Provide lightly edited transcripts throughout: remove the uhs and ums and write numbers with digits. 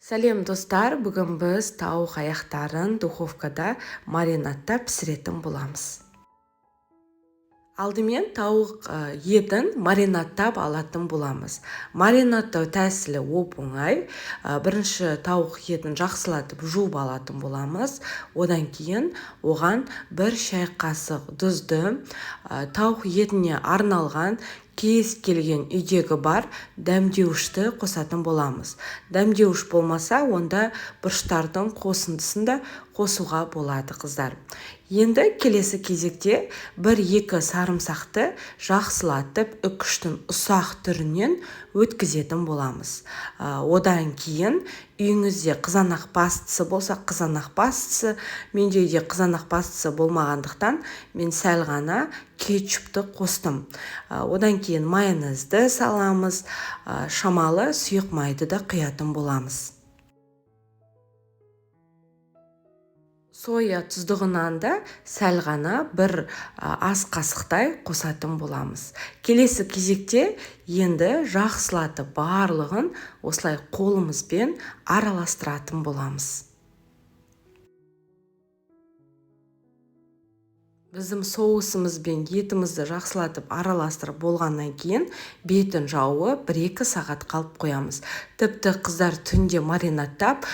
Сәлем достар, бүгін біз тауық аяқтарын духовкада маринадта пісіретін боламыз. Алдымен тауық етін маринадтап алатын боламыз. Маринадтау тәсілі оп-оңай. Бірінші тауық етін жақсылатып жуып алатын боламыз. Одан кейін оған 1 шай қасық тұзды, тауық етіне арналған кез келген үйдегі бар дәмдеуішті қосатын боламыз. Дәмдеуіш болмаса, онда бұрыштардың қосындысында қосуға болады, қыздар. Енді келесі кезекте 1-2 сарымсақты жақсылатып үкіштің ұсақ түрінен өткізетін боламыз. Одан кейін үйіңізде қызанақ бастысы болса, қызанақ бастысы, менде үйде қызанақ бастысы болмағандықтан мен сәл ғана кетчупты қостым. Одан кейін майонезді саламыз, шамалы сұйық майды да құятын боламыз. Соя тұздығынан да сәл ғана 1 ас қасықтай қосатын боламыз. Келесі кезекте енді жақсылатып барлығын осылай қолымызбен араластыратын боламыз. Біздің соусымыз бен етімізді жақсылатып араластырып болғаннан кейін бетін жауып 1-2 сағат қалып қоямыз. Тіпті қыздар түнде маринадтап,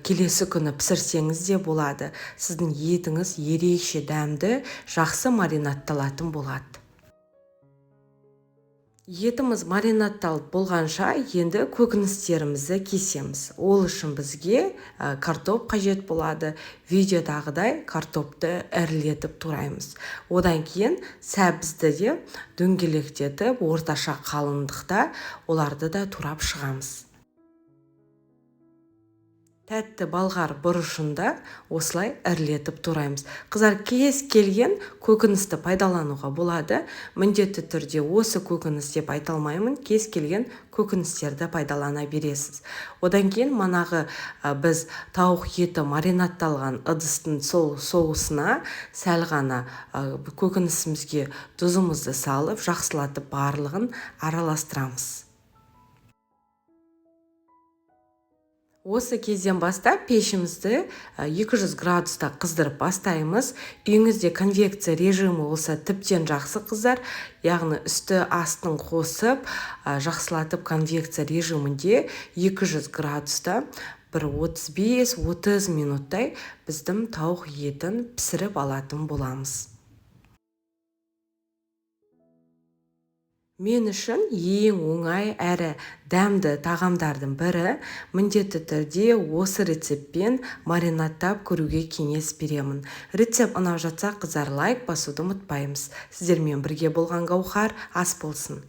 келесі күні пісірсеңіз де болады. Сіздің етіңіз ерекше дәмді, жақсы маринадталатын болады. Етіміз маринадталып болғанша енді көкөністерімізді кесеміз. Ол үшін бізге картоп қажет болады. Видеодағыдай картопты ірілетіп тураймыз. Одан кейін сәбізді де дөңгелектетіп орташа қалыңдықта оларды да турап шығамыз. Тәтті балғар бұрышында осылай ірілетіп тураймыз. Қыздар, кез келген көкөністі пайдалануға болады. Міндетті түрде осы көкөніс деп айта алмаймын, кез келген көкөністерді пайдалана бересіз. Одан кейін манағы біз тауық еті маринадталған ыдыстың соусына сәл ғана көкөнісімізге тұзымызды салып, жақсылатып барлығын араластырамыз. Осы кезден бастап пешімізді 200 градуста қыздырып бастаймыз. Үйіңізде конвекция режимі болса тіптен жақсы, қыздар. Яғни үсті астын қосып, жақсылатып конвекция режимінде 200 градуста 35-30 минуттай біздің тауық етін пісіріп алатын боламыз. Мен үшін ең оңай әрі дәмді тағамдардың бірі, міндетті түрде осы рецептпен маринадтап көруге кеңес беремін. Рецепт ұнап жатса, қыздар, лайк басуды ұмытпаймыз. Сіздермен бірге болған Гаухар ас болсын.